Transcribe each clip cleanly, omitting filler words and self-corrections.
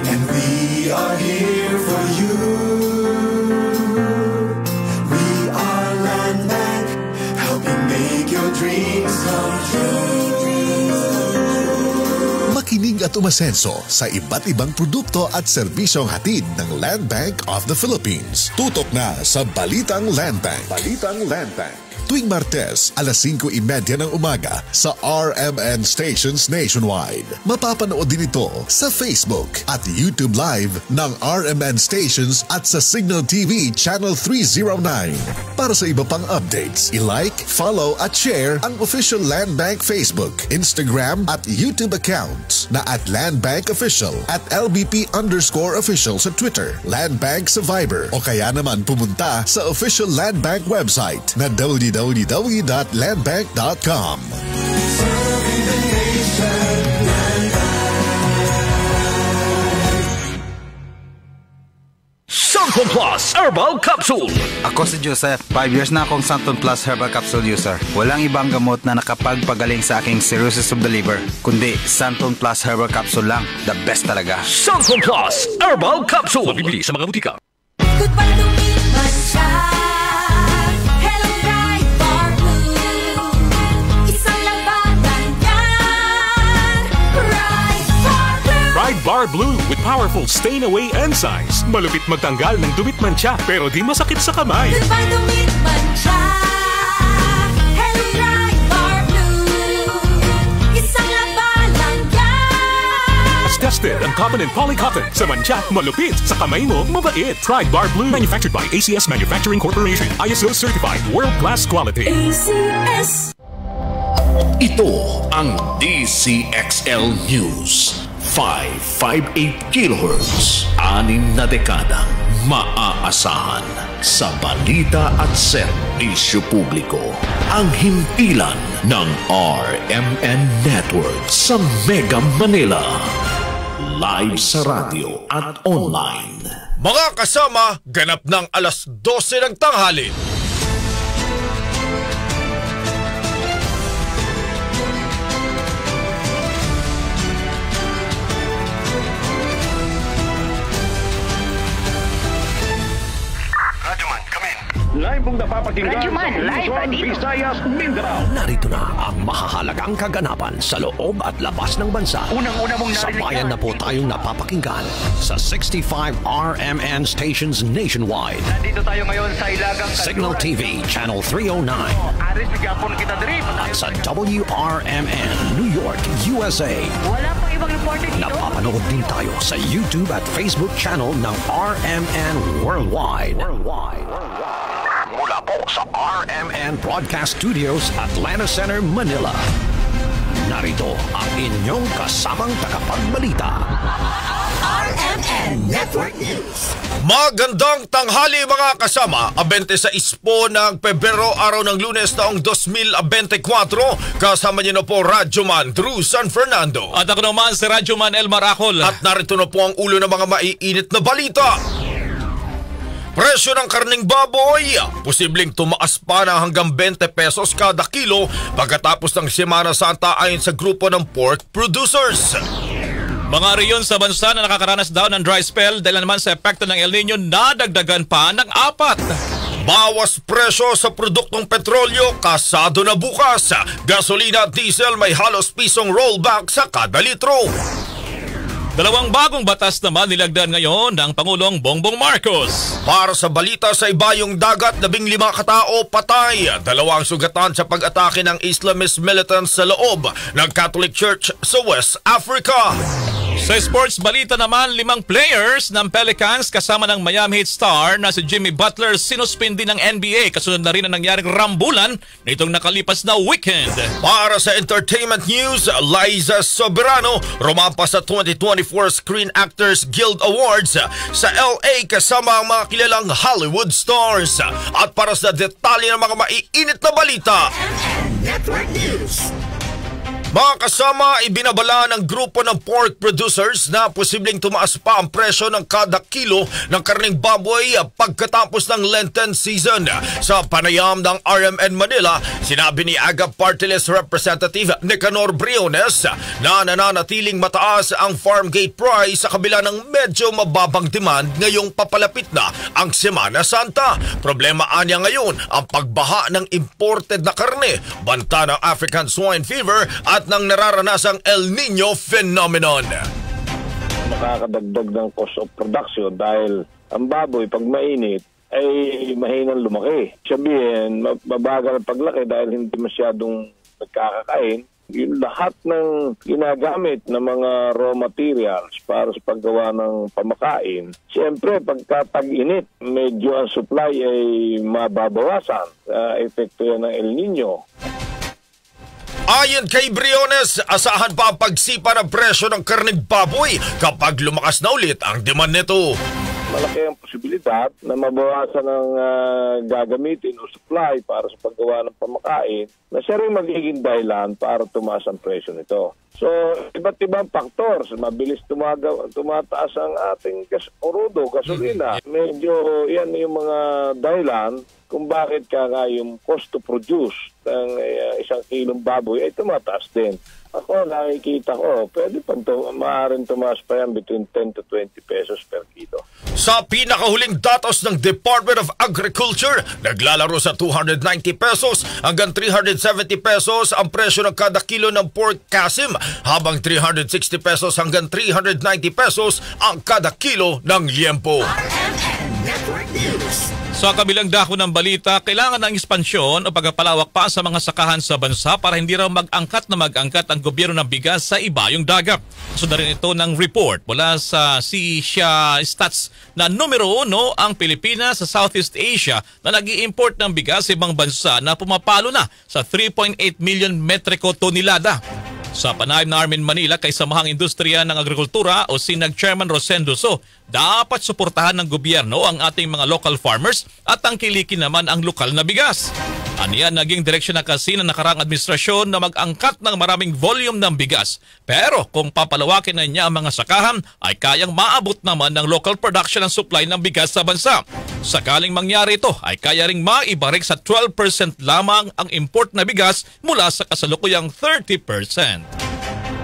and we are here for you. We are Land Bank, helping make your dreams come true. Makinig at umasenso sa iba't ibang produkto at serbisyong hatid ng Land Bank of the Philippines. Tutok na sa Balitang Land Bank. Balitang Land Bank. Tuwing Martes, alas 5:30 ng umaga sa RMN Stations Nationwide. Mapapanood din ito sa Facebook at YouTube Live ng RMN Stations at sa Signal TV Channel 309. Para sa iba pang updates, i-like, follow at share ang official Land Bank Facebook, Instagram at YouTube accounts na at Land Bank Official at LBP_official sa Twitter, Land Bank sa Viber o kaya naman pumunta sa official Land Bank website na www.landbank.com. Santon Plus Herbal Capsule. Ako si Joseph. 5 years na akong Santon Plus Herbal Capsule user. Walang ibang gamot na nakapagpagaling sa aking cirrhosis of the liver, kundi Santon Plus Herbal Capsule lang. The best talaga. Santon Plus Herbal Capsule. Mabibili sa mga butika. Goodbye to me, my child. Hello, Ride Bar Blue. Isang labanan yan. Ride Bar Blue. Ride Bar Blue with powerful stain-away enzymes. Malupit magtanggal ng dumit mancha pero di masakit sa kamay. Goodbye to me, my child. Hello, Ride Bar Blue. Isang labanan yan. As tested ang cotton and polycotton. Sa mancha, malupit. Sa kamay mo, mabait. Ride Bar Blue. Manufactured by ACS Manufacturing Corporation. ISO certified. World-class quality. ACS. Ito ang DCXL News. 558 kHz. 6 na dekadang maaasahan sa balita at serbisyo publiko. Ang himpilan ng RMN Network sa Mega Manila. Live sa radio at online. Mga kasama, ganap ng alas 12 ng tanghali. Live pong napapakinggan Radyoman, sa live Luzon, dito. Visayas, Mindanao. Narito na ang mahahalagang kaganapan sa loob at labas ng bansa. Unang-una mong narinig Sabayan yan. na po tayong napapakinggan sa 65 RMN stations nationwide. Nandito tayo ngayon sa Ilagang Signal TV Channel 309 Aris, bigapon kita diri. at sa WRMN New York, USA. Wala pang ibang reporter dito. Napapanood din tayo sa YouTube at Facebook channel ng RMN Worldwide. Mula po sa RMN Broadcast Studios, Atlanta Center, Manila. Narito ang inyong kasamang tagapagbalita. RMN Network News. Magandang tanghali mga kasama. 26 po ng Pebrero, araw ng Lunes taong 2024. Kasama niyo na po Radyoman Drew San Fernando. At ako naman si Radyoman El Maracol. At narito na po ang ulo ng mga maiinit na balita. Presyo ng karning baboy, posibleng tumaas pa na hanggang 20 pesos kada kilo pagkatapos ng Semana Santa ayon sa grupo ng pork producers. Mga reyon sa bansa na nakakaranas daw ng dry spell dahil naman sa epekto ng El Nino, nadagdagan pa ng 4. Bawas presyo sa produktong petrolyo, kasado na bukas. Gasolina at diesel may halos pisong rollback sa kada litro. 2 bagong batas naman nilagdan ngayon ng Pangulong Bongbong Marcos. Para sa balita sa ibayong dagat, 15 katao patay. 2 ang sugatan sa pag-atake ng Islamist militants sa loob ng Catholic Church sa West Africa. Sa sports balita naman, 5 players ng Pelicans kasama ng Miami Heat star na si Jimmy Butler sinuspindi ng NBA kasunod na rin ang nangyaring rambulan nitong nakalipas na weekend. Para sa entertainment news, Liza Soberano rumampa sa 2024 Screen Actors Guild Awards sa LA kasama ang mga kilalang Hollywood stars. At para sa detalye ng mga maiinit na balita, RMN Network News. Mga kasama, ibinabala ng grupo ng pork producers na posibleng tumaas pa ang presyo ng kada kilo ng karneng baboy pagkatapos ng Lenten season. Sa panayam ng RMN Manila, sinabi ni Agap Party List Representative Nicanor Briones na nananatiling mataas ang farm gate price sa kabila ng medyo mababang demand ngayong papalapit na ang Semana Santa. Problema anya ngayon ang pagbaha ng imported na karne, banta ng African swine fever at ng nararanasang El Nino phenomenon. Makakadagdag ng cost of production dahil ang baboy pag mainit ay mahinang lumaki. Sabihin, mabagal ang paglaki dahil hindi masyadong nagkakakain. Yung lahat ng ginagamit ng mga raw materials para sa paggawa ng pamakain, siyempre pagka tag-init, medyo ang supply ay mababawasan. Epekto yan ng El Nino. Ayon kay Briones, asahan pa ang pagsipa ng presyo ng karneng baboy kapag lumakas na ulit ang demand nito. Malaki ang posibilidad na mabawasan ng gagamitin o supply para sa paggawa ng pamakain na siya rin magiging dahilan para tumaas ang presyo nito. So, iba't ibang factors. Mabilis tumataas ang ating orudo, gasolina. Medyo yan yung mga dahilan kung bakit kaya yung cost to produce ng isang kilong baboy ay tumataas din. Ako, nakikita ko, pwede pa maaaring tumaas pa yan between 10 to 20 pesos per kilo. Sa pinakahuling datos ng Department of Agriculture, naglalaro sa 290 pesos hanggang 370 pesos ang presyo ng kada kilo ng pork kasim, habang 360 pesos hanggang 390 pesos ang kada kilo ng liempo. Sa kabilang dako ng balita, kailangan ng ekspansyon o pagpapalawak pa sa mga sakahan sa bansa para hindi raw mag-angkat ang gobyerno ng bigas sa ibayong dagat. Sunod rin ito ng report mula sa Asia Stats na numero 1 ang Pilipinas sa Southeast Asia na nag-i-import ng bigas sa ibang bansa na pumapalo na sa 3.8 million metriko tonelada. Sa panayam ng RMN Manila kay Samahang Industriya ng Agrikultura o Sinag Chairman Rosendo So, dapat suportahan ng gobyerno ang ating mga local farmers at tangkilikin naman ang lokal na bigas. Aniya naging direksyon na kasi ng nakaraang administrasyon na mag-angkat ng maraming volume ng bigas. Pero kung papalawakin na niya ang mga sakahan, ay kayang maabot naman ng local production ang supply ng bigas sa bansa. Sakaling mangyari ito, ay kaya ring maibarik sa 12% lamang ang import na bigas mula sa kasalukuyang 30%.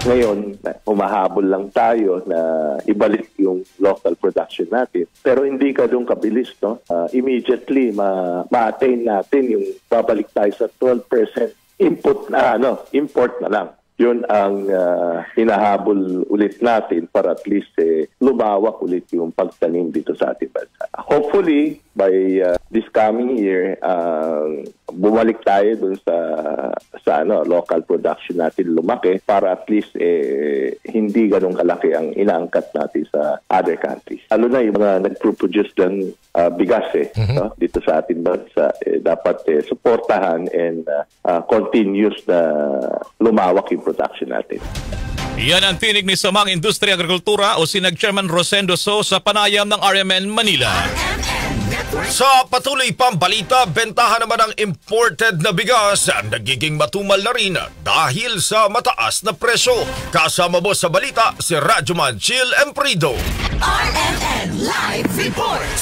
Ngayon, humahabol lang tayo na ibalik yung local production natin. Pero hindi ka doon kabilis, no? Immediately, ma-attain natin yung babalik tayo sa 12% import na lang. Yun ang hinahabol ulit natin para at least lumawak ulit yung pagtanim dito sa ating bansa. Hopefully, by this coming year, bumalik tayo dun sa local production natin lumaki para at least hindi ganun kalaki ang inaangkat natin sa other countries. Lalo na yung mga nag-produce ng bigas no? Dito sa ating bansa, dapat suportahan and continuous na lumawak yung production natin. Yan ang tinig ni Samang Industriya Agrikultura o Sinag Chairman Rosendo So sa panayam ng RMN Manila. Sa patuloy pang balita, bentahan naman ang imported na bigas nagiging matumal na rin dahil sa mataas na presyo. Kasama mo sa balita si Radyoman Jill Emprido. RMN Live Report.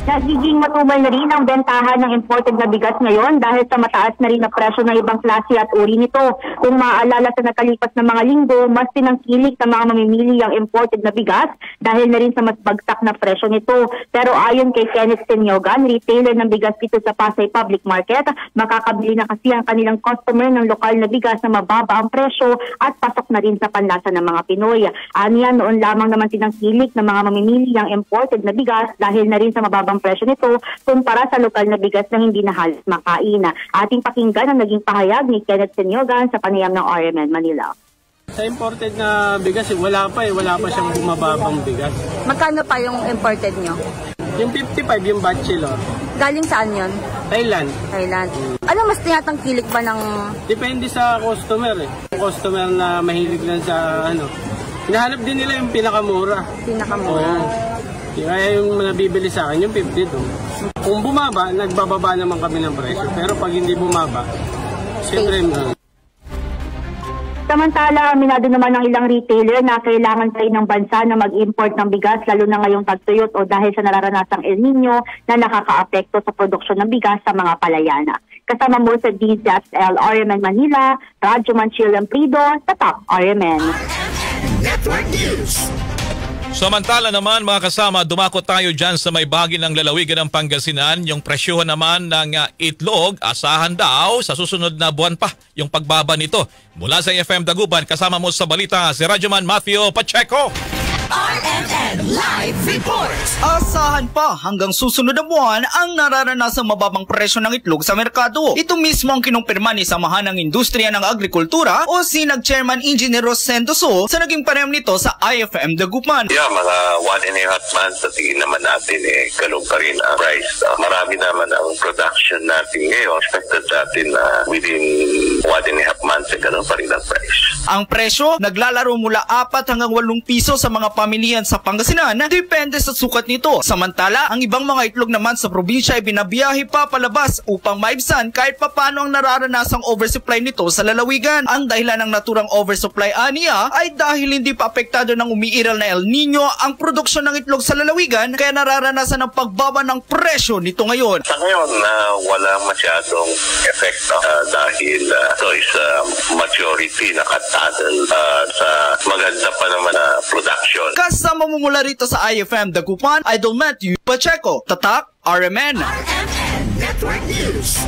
Nagiging matumal na rin ang bentahan ng imported na bigas ngayon dahil sa mataas na rin na presyo ng ibang klase at uri nito. Kung maaalala sa nakalipas na mga linggo, mas tinangkilik ng mga mamimili ang imported na bigas dahil na rin sa mas bagsak na presyo nito. Pero ayon kay Kenneth Senyogan, retailer ng bigas dito sa Pasay Public Market, makakabili na kasi ang kanilang customer ng lokal na bigas na mababa ang presyo at pasok na rin sa panlasa ng mga Pinoy. Aniya, noon lamang naman tinangkilik ng mga mamimili ang imported na bigas dahil na rin sa mababang presyo nito kumpara sa lokal na bigas na hindi na halos makain. Ating pakinggan ang naging pahayag ni Kenneth Senyogan sa panayam ng RMN Manila. Sa imported na bigas, wala pa siyang bumababang bigas. Magkano pa yung imported nyo? Yung 55, yung bachelor. Galing saan yun? Thailand. Ano mas tinatangkilik ba ng... Depende sa customer Yung customer na mahilig lang sa hinahanap din nila yung pinakamura. Kaya yung nabibili sa akin, yung 52. Kung bumaba, nagbababa naman kami ng presyo. Pero pag hindi bumaba, siyempre... Samantala, aminado naman ng ilang retailer na kailangan pa rin ng bansa na mag-import ng bigas lalo na ngayong tagtuyot o dahil sa nararanasang El Nino na nakakaapekto sa produksyon ng bigas sa mga palayana. Kasama mo sa DZXL RMN Manila, Radyo Manchil Lamprido, Tatak RMN. Network News. Samantala naman mga kasama, dumako tayo dyan sa may bahagi ng lalawigan ng Pangasinan. Yung presyohan naman ng itlog, asahan daw sa susunod na buwan pa yung pagbaba nito. Mula sa FM Dagupan, kasama mo sa balita si Radyoman Matthew Pacheco. RMN Live Reports. Asahan pa hanggang susunod na buwan ang nararanasang mababang presyo ng itlog sa merkado. Ito mismo ang kinumpirma ni Samahan ng Industriya ng Agrikultura o SINAG Chairman Engineer Rosendoso sa naging panayam nito sa IFM Dagupan. Yeah, mga 1.5 months sa tingin naman natin ganun pa rin ang price. Marami naman ang production natin ngayon. Expected natin na within 1.5 months ganun pa rin ang price. Ang presyo naglalaro mula 4 hanggang 8 piso sa mga pamilihan sa Pangasinan, depende sa sukat nito. Samantala, ang ibang mga itlog naman sa probinsya ay binabiyahe pa palabas upang maibsan kahit papano ang nararanasang oversupply nito sa lalawigan. Ang dahilan ng naturang oversupply aniya ay dahil hindi pa apektado ng umiiral na El Nino ang produksyon ng itlog sa lalawigan kaya nararanasan ang pagbaba ng presyo nito ngayon. Sa ngayon, wala masyadong epekto dahil ito is majority nakatadal sa maganda pa naman na production. Kasama mo mula rito sa IFM Dagupan, Idol Matthew Pacheco, Tatak, RMN. Network News.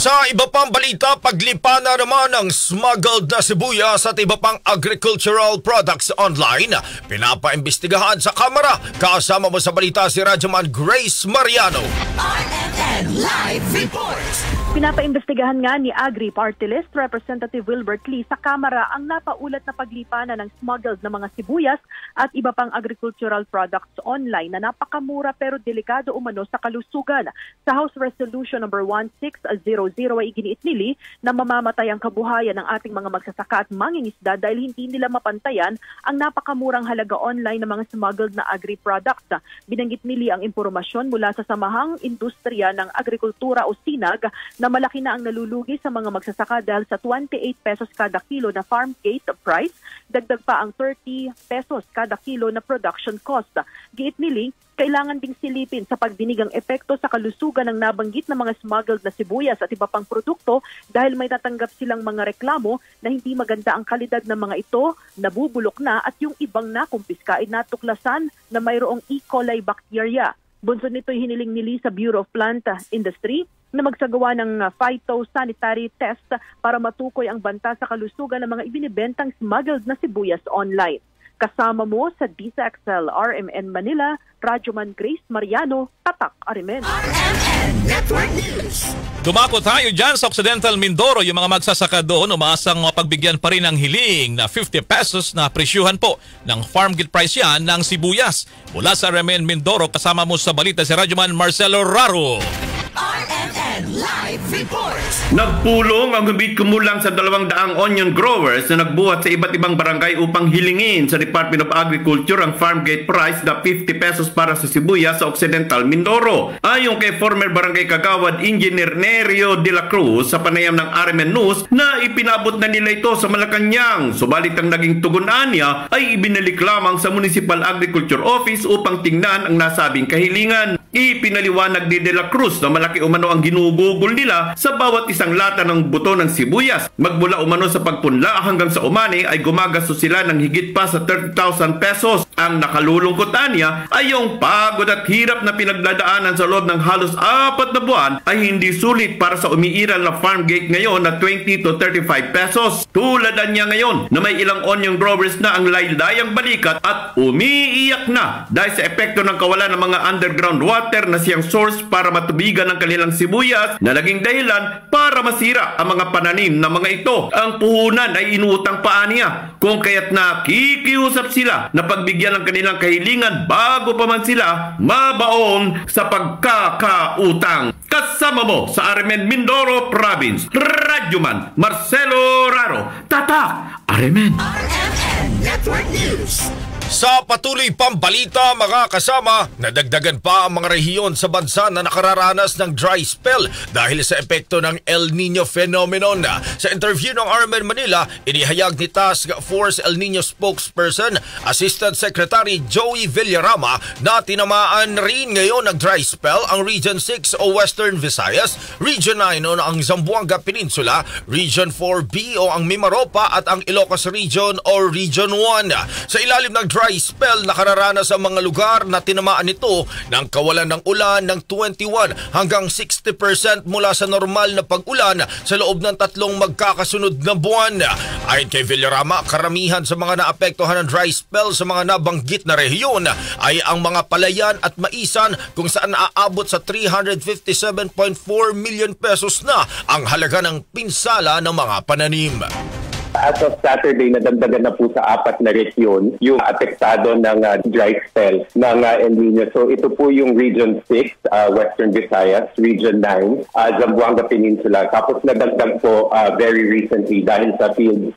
Sa iba pang balita, paglipa na naman ng smuggled na sibuyas at iba pang agricultural products online. Pinapaimbestigahan sa Kamara. Kasama mo sa balita si Radyoman Grace Mariano. RMN Live Reports. Pinapaimbestigahan nga ni Agri Party List Representative Wilbert Lee sa Kamara ang napaulat na paglipanan ng smuggled na mga sibuyas at iba pang agricultural products online na napakamura pero delikado umano sa kalusugan. Sa House Resolution number 1600 ay iginiit ni Lee na mamamatay ang kabuhayan ng ating mga magsasaka at mangingisda dahil hindi nila mapantayan ang napakamurang halaga online ng mga smuggled na agri-products. Binanggit ni Lee ang impormasyon mula sa Samahang Industriya ng Agrikultura o SINAG na malaki na ang nalulugi sa mga magsasaka dahil sa 28 pesos kada kilo na farm gate price, dagdag pa ang 30 pesos kada kilo na production cost. Giit ni Lee, kailangan ding silipin sa pagdinig ang epekto sa kalusugan ng nabanggit na mga smuggled na sibuyas at iba pang produkto dahil may tatanggap silang mga reklamo na hindi maganda ang kalidad ng mga ito, nabubulok na at yung ibang nakumpiska ay natuklasan na mayroong E. coli bacteria. Bunso nito'y hiniling ni Lee sa Bureau of Plant Industry na magsagawa ng phytosanitary test para matukoy ang banta sa kalusugan ng mga ibinibentang smuggled na sibuyas online. Kasama mo sa DZXL RMN Manila, Radyoman Grace Mariano, Tatak RMN. Network News. Dumako tayo dyan sa Occidental Mindoro. Yung mga magsasaka doon, umaasang pagbigyan pa rin ng hiling na 50 pesos na presyuhan po ng farm gate price yan ng sibuyas. Mula sa RMN Mindoro, kasama mo sa balita si Radyoman Marcelo Raro. RMN Live Reports. Nagpulong ang humigit kumulang sa 200 onion growers na nagbuhat sa iba't ibang barangay upang hilingin sa Department of Agriculture ang farm gate price na 50 pesos para sa sibuyas sa Occidental Mindoro. Ayon kay former barangay kagawad Engineer Nerio de la Cruz sa panayam ng RMN News na ipinabot na nila ito sa Malacanang, subalit ang naging tugunan niya ay ibinalik lamang sa Municipal Agriculture Office upang tingnan ang nasabing kahilingan. Ipinaliwanag ni de la Cruz na malaki umano ang ginugugol nila sa bawat isang lata ng buto ng sibuyas. Magmula umano sa pagpunla hanggang sa umani ay gumagastos sila ng higit pa sa 30,000 pesos. Ang nakalulungkot niya ay yung pagod at hirap na pinagdadaanan sa loob ng halos 4 na buwan ay hindi sulit para sa umiiral na farm gate ngayon na 20 to 35 pesos. Tuladan niya ngayon na may ilang onion growers na ang laydayang balikat at umiiyak na dahil sa epekto ng kawalan ng mga underground water na siyang source para matubigan ang kanilang sibuyas na naging dahilan para masira ang mga pananim na mga ito. Ang puhunan ay inuutang pa niya kung kaya't nakikiusap sila na pagbigyan ng kanilang kahilingan bago pa man sila mabaon sa pagkakautang. Kasama mo sa RMN Mindoro Province, Radyoman Marcelo Raro, Tatak RMN. Network News. Sa patuloy pang balita mga kasama, nadagdagan pa ang mga rehiyon sa bansa na nakararanas ng dry spell dahil sa epekto ng El Nino phenomenon. Sa interview ng RMN Manila, inihayag ni Task Force El Nino spokesperson, Assistant Secretary Joey Villarama, na tinamaan rin ngayon ng dry spell ang Region 6 o Western Visayas, Region 9 o ang Zamboanga Peninsula, Region 4B o ang Mimaropa at ang Ilocos Region o Region 1. Sa ilalim ng dry spell, nakararanas ang mga lugar na tinamaan nito ng kawalan ng ulan ng 21 hanggang 60% mula sa normal na pag-ulan sa loob ng 3 magkakasunod na buwan. Ayon kay Villarama, karamihan sa mga naapektuhan ng dry spell sa mga nabanggit na rehiyon ay ang mga palayan at maisan kung saan aabot sa 357.4 million pesos na ang halaga ng pinsala ng mga pananim. As of Saturday, nadagdagan na po sa 4 na rehiyon yung apektado ng dry spell ng El Nino. So ito po yung Region 6, Western Visayas, Region 9, Zamboanga Peninsula. Tapos nadagdag po very recently dahil sa field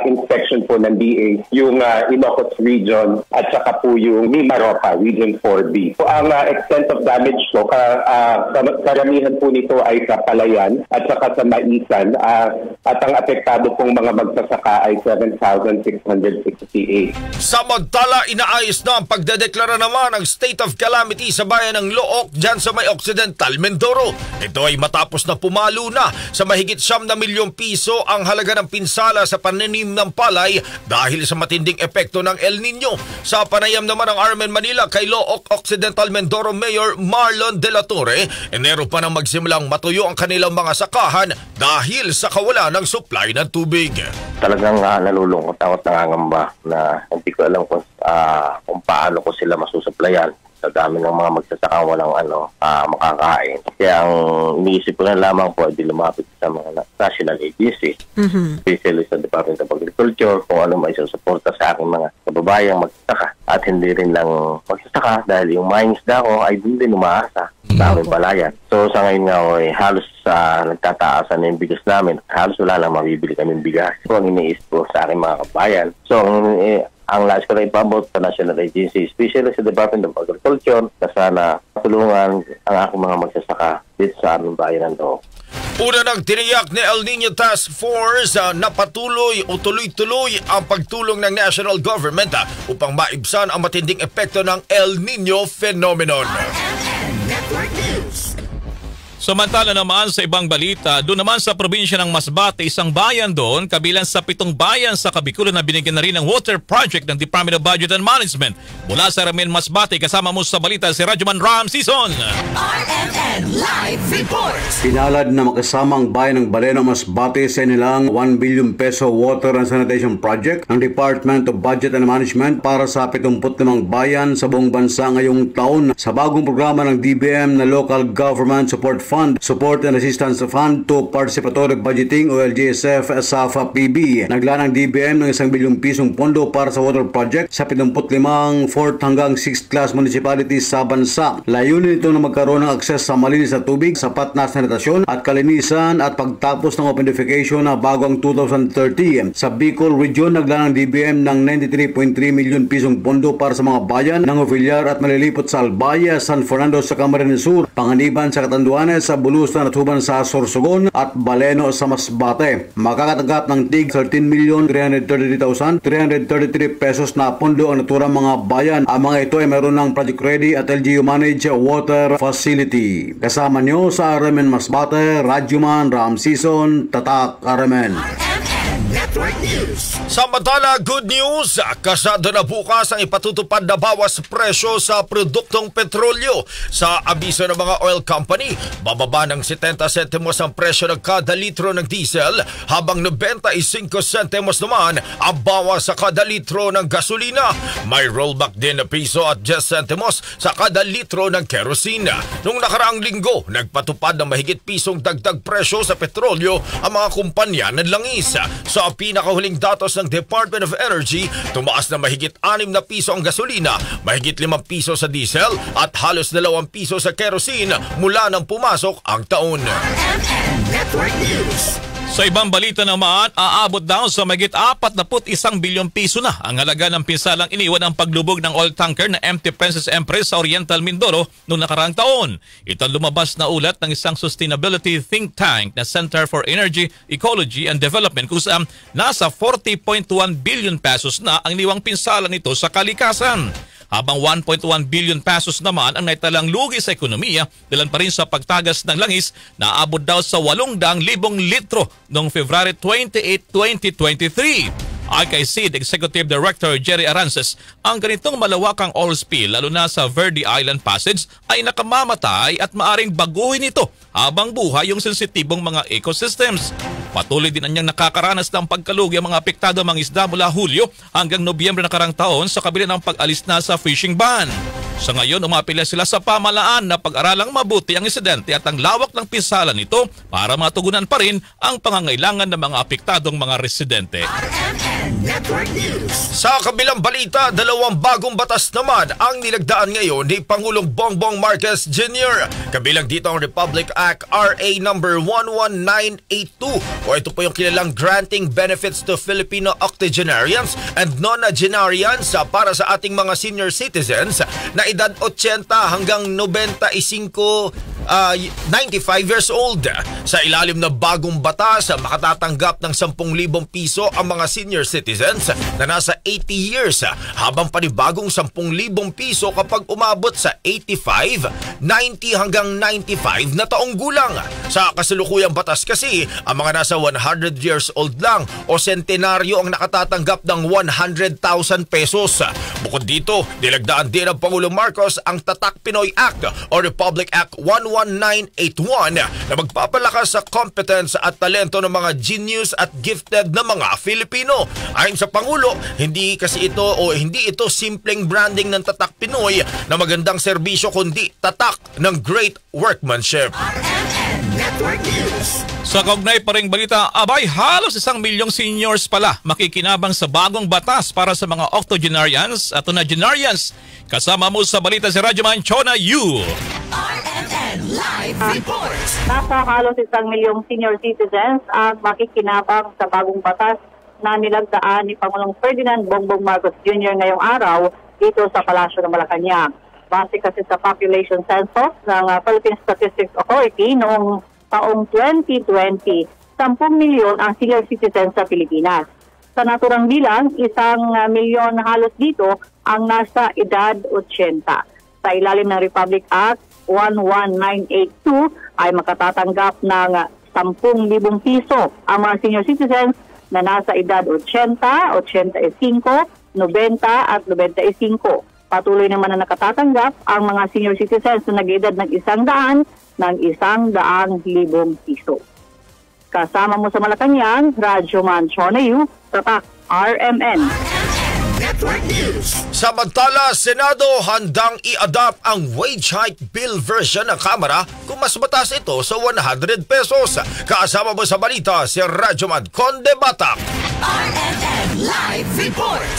inspection po ng DA, yung Ilocos Region at saka po yung Mimaropa, Region 4B. So ang extent of damage po, karamihan po nito ay sa palayan at saka sa maisan at ang apektado pong mga magsasaka ay 7,668. Samantala, inaayos na ang pagdedeklara naman ng state of calamity sa bayan ng Looc dyan sa may Occidental Mindoro. Ito ay matapos na pumalo na sa mahigit 9 na milyong piso ang halaga ng pinsala sa pananim ng palay dahil sa matinding epekto ng El Nino. Sa panayam naman ng RMN Manila kay Looc Occidental Mindoro Mayor Marlon De La Torre, Enero pa nang magsimulang matuyo ang kanilang mga sakahan dahil sa kawalan ng supply ng tubig. Talagang nalulungkot ako at nangangamba na hindi ko alam kung paano ko sila masusuplayan sa dami ng mga magsasaka walang makakain. Kaya ang iniisip ko na lamang po ay di lumapit sa mga national agencies, especially sa Department of Agriculture, kung ano may susuporta sa aking mga kababayang magsasaka. At hindi rin lang magsasaka dahil yung mga isda ko ay din umaasa sa aming palayan. So sa ngayon nga ay halos nagtataasan na yung bigas namin. Halos wala lang mabibili kaming bigas. So ang iniisip ko sa aking mga kabayan. So ang last ko na ipabot sa national agency, especially sa Department of Agriculture, na sana tulungan ang aking mga magsasaka dito sa aming bayan ng Looc. Una nang tiniyak ni El Nino Task Force na patuloy o tuloy-tuloy ang pagtulong ng national government upang maibsan ang matinding epekto ng El Nino phenomenon. Samantala naman sa ibang balita, doon naman sa probinsya ng Masbate, isang bayan doon, kabilang sa 7 bayan sa Kabikulan na binigyan na rin ng water project ng Department of Budget and Management. Mula sa RMN Masbate, kasama mo sa balita si Radyoman Ram Sison. RMN Live Report. Pinalad na makasama ang bayan ng Baleno, Masbate sa nilang 1 billion peso water and sanitation project ng Department of Budget and Management para sa 75 bayan sa buong bansa ngayong taon sa bagong programa ng DBM na Local Government Support Fund, Support and Assistance Fund to Participatory Budgeting o LGSF SAFA PB. Naglaan ng DBM ng 1 bilyong pisong pondo para sa water project sa 75 4th hanggang 6th class municipalities sa bansa. Layunin ito na magkaroon ng akses sa malinis na tubig, sapat na sanitasyon at kalinisan at pagtapos ng open defecation na bago ang 2030. Sa Bicol Region, naglaan ng DBM ng 93.3 milyon pisong pondo para sa mga bayan ng Ovillar at Malilipot sa Albaya, San Fernando sa Camarines Sur, Panganiban sa Catanduanes, sa Bulusan at Huban sa Sorsogon at Baleno sa Masbate. Makakatanggap ng tig 13,333,333 pesos na pondo ang naturang mga bayan. Ang mga ito ay meron ng project ready at LGU managed water facility. Kasama nyo sa RMN Masbate, Radyoman Ram Sison, Tatak RMN. Network News. Samantala, good news! Kasado na bukas ang ipatutupad na bawas presyo sa produktong petrolyo. Sa abiso ng mga oil company, bababa ng 70 sentimos ang presyo ng kada litro ng diesel, habang 95 sentimos naman ang bawas sa kada litro ng gasolina. May rollback din na piso at 10 sentimos sa kada litro ng kerosene. Nung nakaraang linggo, nagpatupad ng mahigit pisong dagdag presyo sa petrolyo ang mga kumpanya ng langis. Sa pinakahuling datos ng Department of Energy, tumaas na mahigit 6 na piso ang gasolina, mahigit 5 piso sa diesel at halos 2 piso sa kerosene mula nang pumasok ang taon. Network News. Sa ibang balita naman, aabot daw sa mahigit 41 bilyong piso na ang halaga ng pinsalang iniwan ang paglubog ng oil tanker na MT Princess Empress sa Oriental Mindoro noong nakaraang taon. Ito ang lumabas na ulat ng isang sustainability think tank na Center for Energy, Ecology and Development kung saan nasa 40.1 billion pesos na ang iniwang pinsala nito sa kalikasan. Habang 1.1 billion pesos naman ang naitalang lugi sa ekonomiya dahil pa rin sa pagtagas ng langis na abot daw sa 800,000 litro noong February 28, 2023. Ay kay SEED Executive Director Jerry Arances, ang ganitong malawakang oil spill lalo na sa Verde Island Passage ay nakamamatay at maaring baguhin ito habang buhay yung sensitibong mga ecosystems. Patuloy din anyang nakakaranas ng pagkalugi ang mga apektado mga isda mula Hulyo hanggang Nobyembre nakarang taon sa kabila ng pag-alis na sa fishing ban. Sa ngayon, umapila sila sa pamahalaan na pag-aralang mabuti ang insidente at ang lawak ng pinsala nito para matugunan pa rin ang pangangailangan ng mga apektadong mga residente. Sa kabilang balita, 2 bagong batas naman ang nilagdaan ngayon ni Pangulong Bongbong Marcos Jr. Kabilang dito ang Republic Act RA number 11982 o ito po yung kilalang Granting Benefits to Filipino Octogenarians and Nonagenarians para sa ating mga senior citizens na edad 80 hanggang 95 years old. Sa ilalim ng bagong batas, makatatanggap ng 10,000 piso ang mga senior citizens na nasa 80 years habang panibagong 10,000 piso kapag umabot sa 85, 90 hanggang 95 na taong gulang. Sa kasalukuyang batas kasi, ang mga nasa 100 years old lang o sentenaryo ang nakatatanggap ng 100,000 pesos. Bukod dito, nilagdaan din ng Pangulong Marcos ang Tatak Pinoy Act o Republic Act 11981 na magpapalakas sa competence at talento ng mga genius at gifted na mga Filipino. Ayon sa Pangulo, hindi ito simpleng branding ng Tatak Pinoy na magandang serbisyo kundi tatak ng great workmanship. Sa kaugnay pa ring balita, abay halos 1 milyong seniors pala makikinabang sa bagong batas para sa mga octogenarians at nonagenarians. Kasama mo sa balita si Radyoman Chona Yu. RMN Live Report. Nasa halos 1 milyong senior citizens ang makikinabang sa bagong batas na nilagdaan ni Pangulong Ferdinand Bongbong Marcos Jr. ngayong araw dito sa Palasyo ng Malacanang. Base kasi sa population census ng Philippine Statistics Authority noong taong 2020, 10 milyon ang senior citizens sa Pilipinas. Sa naturang bilang, 1 milyon halos dito ang nasa edad 80. Sa ilalim ng Republic Act 11982 ay makatatanggap ng 10,000 piso ang mga senior citizens na nasa edad 80, 85, 90 at 95. Patuloy naman na nakatatanggap ang mga senior citizens na nag-edad ng 100 ng 100,000 piso. Kasama mo sa Malacanang, Radyoman Chona Yu, Tatak RMN. Samantala, Senado handang i-adopt ang wage hike bill version ng Kamara kung mas mataas ito sa 100 pesos. Kasama mo sa balita si Radyoman Conde Batak. RMN Live Report.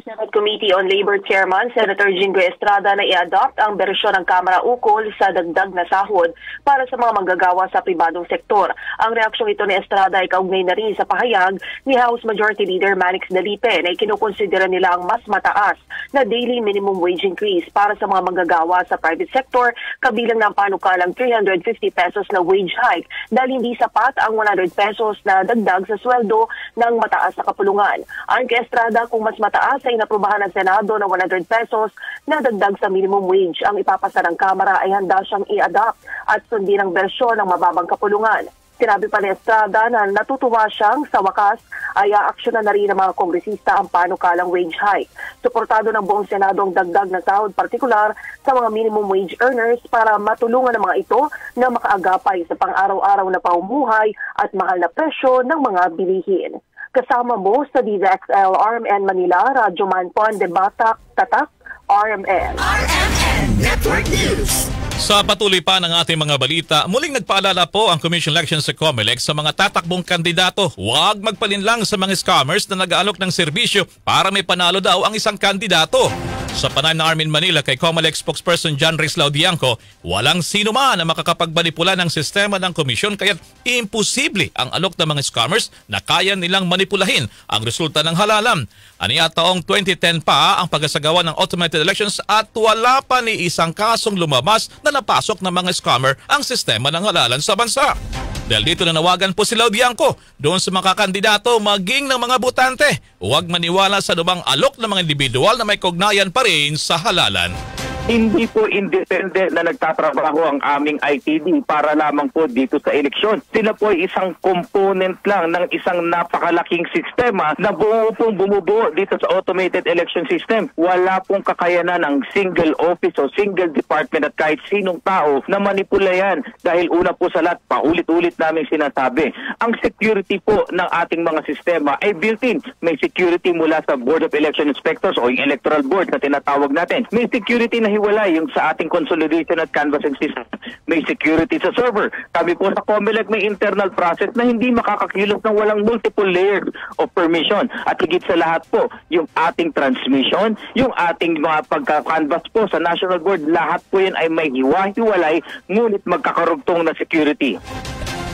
Senate Committee on Labor Chairman Senator Jingo Estrada na i-adopt ang bersyon ng Kamara ukol sa dagdag na sahod para sa mga manggagawa sa pribadong sektor. Ang reaksyong ito ni Estrada ay kaugnay na rin sa pahayag ni House Majority Leader Manix Dalipe na ikinukonsidera nila ang mas mataas na daily minimum wage increase para sa mga manggagawa sa private sector kabilang ng panukalang 350 pesos na wage hike dahil hindi sapat ang 100 pesos na dagdag sa sweldo ng mataas na kapulungan. Ayon kay Estrada, kung mas mataas ay inaprubahan ng Senado na 100 pesos na dagdag sa minimum wage ang ipapasa ng Kamara ay handa siyang i-adopt at sundin ang bersyon ng mababang kapulungan. Sinabi pa ni Estrada na natutuwa siyang sa wakas ay aaksyonan na rin ng mga kongresista ang panukalang wage hike. Suportado ng buong Senado ang dagdag na sahod partikular sa mga minimum wage earners para matulungan ng mga ito na makaagapay sa pang-araw-araw na pamumuhay at mahal na presyo ng mga bilihin. Kasama mo sa DZXL RMN Manila, Radyoman Conde Batak, Tatak, RMN. RMN Network News. Sa patuloy pa ng ating mga balita, muling nagpaalala po ang Commission Election sa COMELEC sa mga tatakbong kandidato. Huwag magpalinlang sa mga scammers na nag-aalok ng serbisyo para may panalo daw ang isang kandidato. Sa panayam ng Armin Manila kay COMELEC spokesperson John Rex Laudianco, walang sino man na makakapagmanipula ng sistema ng komisyon kaya't imposible ang alok ng mga scammers na kaya nilang manipulahin ang resulta ng halalan. Aniya taong 2010 pa ang pagkasagawa ng automated elections at wala pa ni isang kasong lumabas na napasok ng mga scammer ang sistema ng halalan sa bansa. Dahil dito nanawagan po si Laudianco doon sa mga kandidato maging ng mga botante. Huwag maniwala sa lumang alok ng mga individual na may kognayan pa rin sa halalan. Hindi po independent na nagtatrabaho ang aming ITD para lamang po dito sa eleksyon. Sila po ay isang component lang ng isang napakalaking sistema na bumubuo dito sa automated election system. Wala pong kakayanan ng single office o single department at kahit sinong tao na manipulayan dahil una po sa lahat, paulit-ulit namin sinasabi, ang security po ng ating mga sistema ay built-in. May security mula sa Board of Election Inspectors o yung Electoral Board na tinatawag natin. May security na hiwalay yung sa ating consolidation at canvassing system. May security sa server. Kami po sa COMELEC may internal process na hindi makakakilos ng walang multiple layers of permission. At higit sa lahat po, yung ating transmission, yung ating mga pagka-canvass po sa National Board, lahat po yun ay may hiwa-hiwalay, ngunit magkakarugtong na security.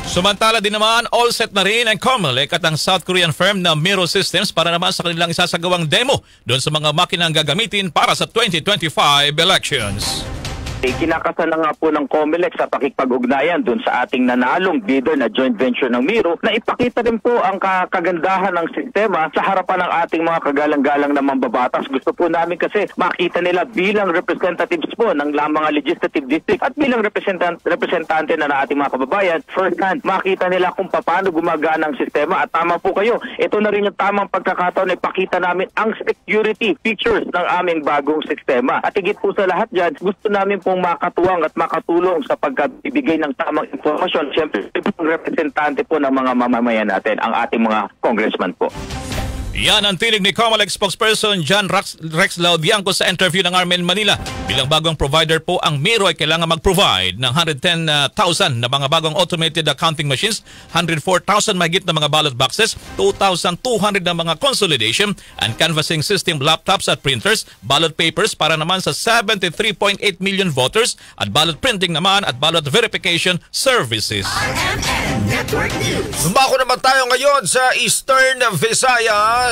Samantala din naman, all set na rin ang COMELEC at ang South Korean firm na Miro Systems para naman sa kanilang isasagawang demo doon sa mga makinang gagamitin para sa 2025 elections. Kinakasal na nga po ng COMELEC sa pakikipag-ugnayan dun sa ating nanalong bidder na joint venture ng Miro na ipakita rin po ang kagandahan ng sistema sa harapan ng ating mga kagalang-galang na mambabatas. Gusto po namin kasi makita nila bilang representatives po ng mga legislative district at bilang representante na ating mga kababayan, first hand, makita nila kung paano gumagana ang sistema. At tama po kayo, ito na rin yung tamang pagkakataon na ipakita namin ang security features ng aming bagong sistema. At higit po sa lahat dyan, gusto namin pong makatuwang at makatulong sa pagkabibigay ng tamang informasyon. Siyempre, representante po ng mga mamamayan natin, ang ating mga congressman po. Yan ang tinig ni COMELEC spokesperson John Rex Laudianco sa interview ng Armin Manila. Bilang bagong provider po, ang Miro ay kailangan mag-provide ng 110,000 na mga bagong automated accounting machines, 104,000 mahigit na mga ballot boxes, 2,200 na mga consolidation and canvassing system laptops at printers, ballot papers para naman sa 73.8 million voters at ballot printing naman at ballot verification services. RMN Network News. Sumako naman tayo ngayon sa Eastern Visayas.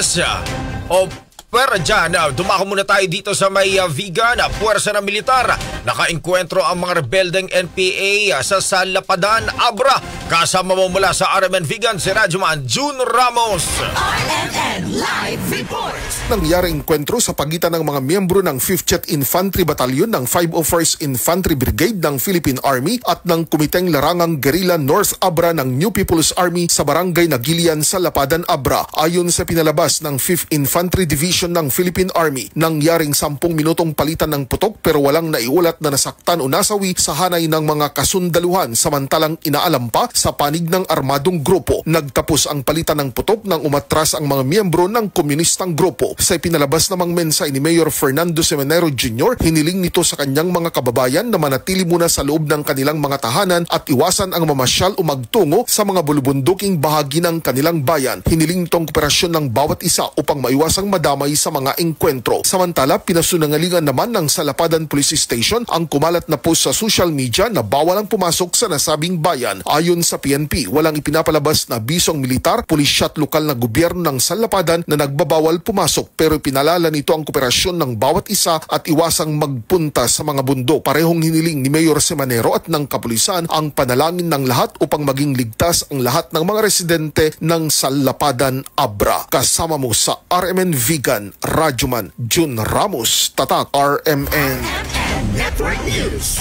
O pwera dyan, dumako muna tayo dito sa may Vigan, puwersa ng militar. Nakainkwentro ang mga rebeldeng NPA sa Salapadan, Abra. Kasama mo mula sa RMN Vigan, si Radyoman June Ramos. RMN Live Report. Nangyari enkwentro sa pagitan ng mga miyembro ng 50th Infantry Battalion ng 501st Infantry Brigade ng Philippine Army at ng Kumiteng Larangang Guerrilla North Abra ng New People's Army sa Barangay Nagilian sa Lapadan, Abra. Ayon sa pinalabas ng 5th Infantry Division ng Philippine Army, nangyaring 10 minutong palitan ng putok pero walang naiulat na nasaktan o nasawi sa hanay ng mga kasundaluhan, samantalang inaalam pa sa panig ng armadong grupo. Nagtapos ang palitan ng putok nang umatras ang mga miyembro ng komunistang grupo. Sa pinalabas namang mensahe ni Mayor Fernando Semenero Jr., hiniling nito sa kanyang mga kababayan na manatili muna sa loob ng kanilang mga tahanan at iwasan ang mamasyal o magtungo sa mga bulubunduking bahagi ng kanilang bayan. Hiniling nitong kooperasyon ng bawat isa upang maiwasang madamay sa mga engkwentro. Samantala, pinasunangalingan naman ng Salapadan Police Station ang kumalat na post sa social media na bawal ang pumasok sa nasabing bayan. Ayon sa PNP, walang ipinapalabas na bisong militar, pulisya at lokal na gobyerno ng Salapadan na nagbabawal pumasok, pero pinalala nito ang kooperasyon ng bawat isa at iwasang magpunta sa mga bundok. Parehong hiniling ni Mayor Semenero at ng kapulisan ang panalangin ng lahat upang maging ligtas ang lahat ng mga residente ng Salapadan, Abra. Kasama mo sa RMN Vigan, Radyoman June Ramos, Tatak RMN Network News.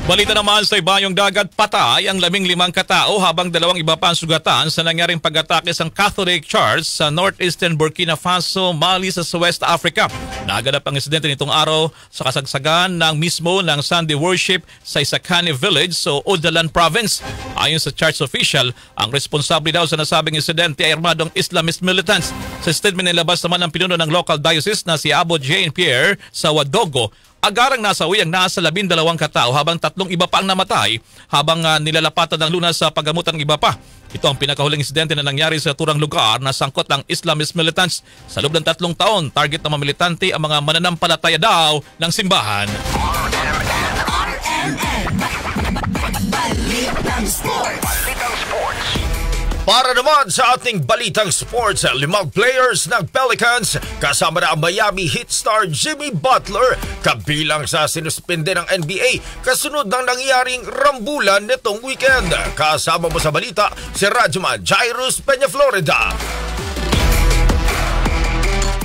Balita naman sa ibayong dagat, patay ang 15 katao habang 2 iba pa ang sugatan sa nangyaring pag-atake sa Catholic Church sa northeastern Burkina Faso, Mali sa West Africa. Naganap ang insidente nitong araw sa kasagsagan ng mismo ng Sunday worship sa Isakani Village sa Odalan Province. Ayon sa church official, ang responsable daw sa nasabing insidente ay armadong Islamist militants. Sa statement nilabas naman ng pinuno ng local diocese na si Abu Jean Pierre sa Wadogo, agarang nasawi ang nasa 12 katao habang 3 iba pa ang namatay habang nilalapatan ng lunas sa paggamutan ng iba pa. Ito ang pinakahuling insidente na nangyari sa turang lugar na sangkot ng Islamist militants. Sa loob ng 3 taon, target ng mga militante ang mga mananampalataya daw ng simbahan. Balitang Sports. Para naman sa ating Balitang Sports, 5 players ng Pelicans kasama na ang Miami Heat star Jimmy Butler kabilang sa sinuspende ng NBA kasunod ng nangyaring rambulan nitong weekend. Kasama mo sa balita si Radyoman Jairus Peña, Florida.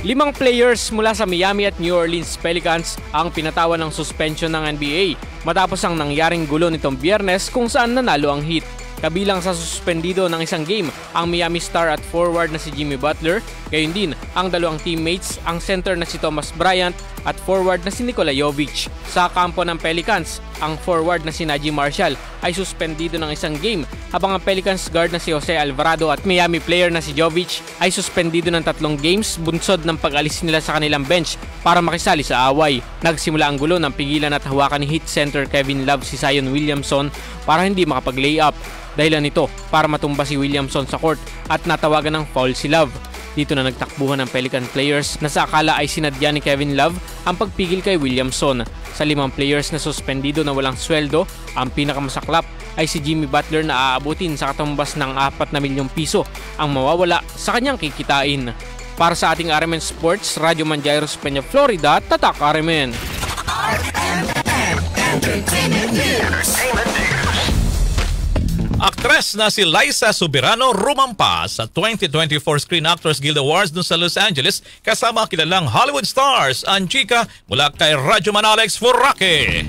5 players mula sa Miami at New Orleans Pelicans ang pinatawan ng suspension ng NBA matapos ang nangyaring gulo nitong Biyernes kung saan nanalo ang Heat. Kabilang sa suspendido ng isang game ang Miami star at forward na si Jimmy Butler, gayon din ang 2 teammates, ang center na si Thomas Bryant at forward na si Nikola Jovic. Sa kampo ng Pelicans, ang forward na si Najee Marshall ay suspendido ng isang game habang ang Pelicans guard na si Jose Alvarado at Miami player na si Jovic ay suspendido ng 3 games bunsod ng pag-alis nila sa kanilang bench para makisali sa away. Nagsimula ang gulo ng pigilan at hawakan ni Heat center Kevin Love si Zion Williamson para hindi makapag-layup. Dahilan nito para matumba si Williamson sa court at natawagan ng foul si Love. Dito na nagtakbuhan ng Pelican players na sa akala ay sinadya ni Kevin Love ang pagpigil kay Williamson. Sa 5 players na suspendido na walang sweldo, ang pinakamasaklap ay si Jimmy Butler na aabutin sa katumbas ng 4 na milyong piso ang mawawala sa kanyang kikitain. Para sa ating RMN Sports, Radyoman Jairus Peña, Florida, Tatak RMN. Aktres na si Liza Soberano rumampa sa 2024 Screen Actors Guild Awards dun sa Los Angeles kasama kilalang Hollywood stars. Ang chika mula kay Radyoman Alex Furraque.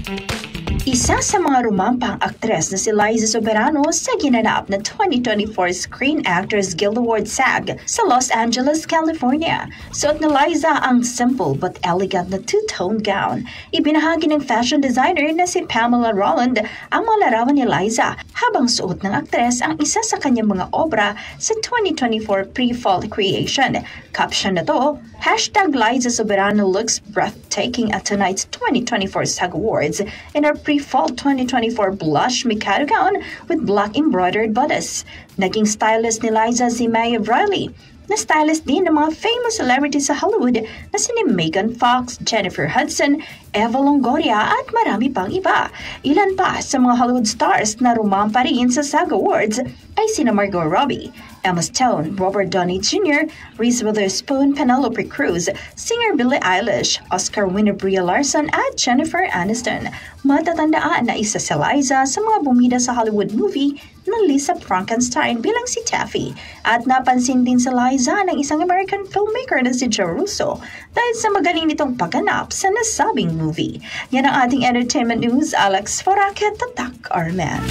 Isa sa mga rumampang aktres na si Liza Soberano sa ginanap na 2024 Screen Actors Guild Awards SAG sa Los Angeles, California. Suot ni Liza ang simple but elegant na two-tone gown. Ibinahagi ng fashion designer na si Pamela Roland ang mga larawan ni Liza habang suot ng aktres ang isa sa kanyang mga obra sa 2024 pre-fall creation. Caption na to, #Liza Soberano looks breathtaking at tonight's 2024 SAG Awards in our pre-fall 2024 blush Mikado gown with black embroidered bodice. Naging stylist ni Liza si Maya Riley, na stylist din ng mga famous celebrities sa Hollywood na sina Megan Fox, Jennifer Hudson, Eva Longoria at marami pang iba. Ilan pa sa mga Hollywood stars na rumampa rin sa SAG Awards ay sina Margot Robbie, Emma Stone, Robert Downey Jr., Reese Witherspoon, Penelope Cruz, singer Billie Eilish, Oscar winner Brie Larson at Jennifer Aniston. Matatandaan na isa si Liza sa mga bumida sa Hollywood movie na Lisa Frankenstein bilang si Taffy. At napansin din si Liza ng isang American filmmaker na si Joe Russo dahil sa magaling nitong pagganap sa nasabing movie. Yan ang ating entertainment news. Alex Furraque, Tatak RMN.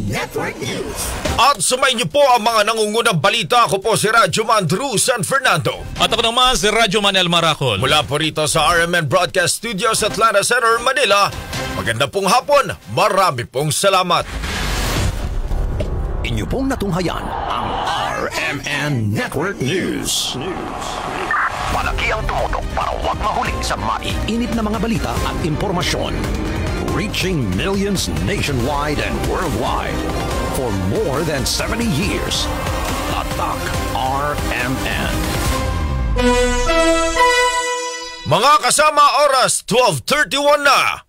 Network News. At sumayin niyo po ang mga nangungunang balita. Ako po si Radyoman Drew San Fernando. At ako naman si Radyoman El Maracol. Mula po rito sa RMN Broadcast Studios sa Atlanta Center, Manila. Maganda pong hapon. Marami pong salamat. Inyo pong natunghayan ang RMN Network News. Malaki ang tumutok para huwag mahuli sa maiinit na mga balita at impormasyon. Reaching millions nationwide and worldwide for more than 70 years. Tatak RMN. Mga kasama, oras 12:31 na.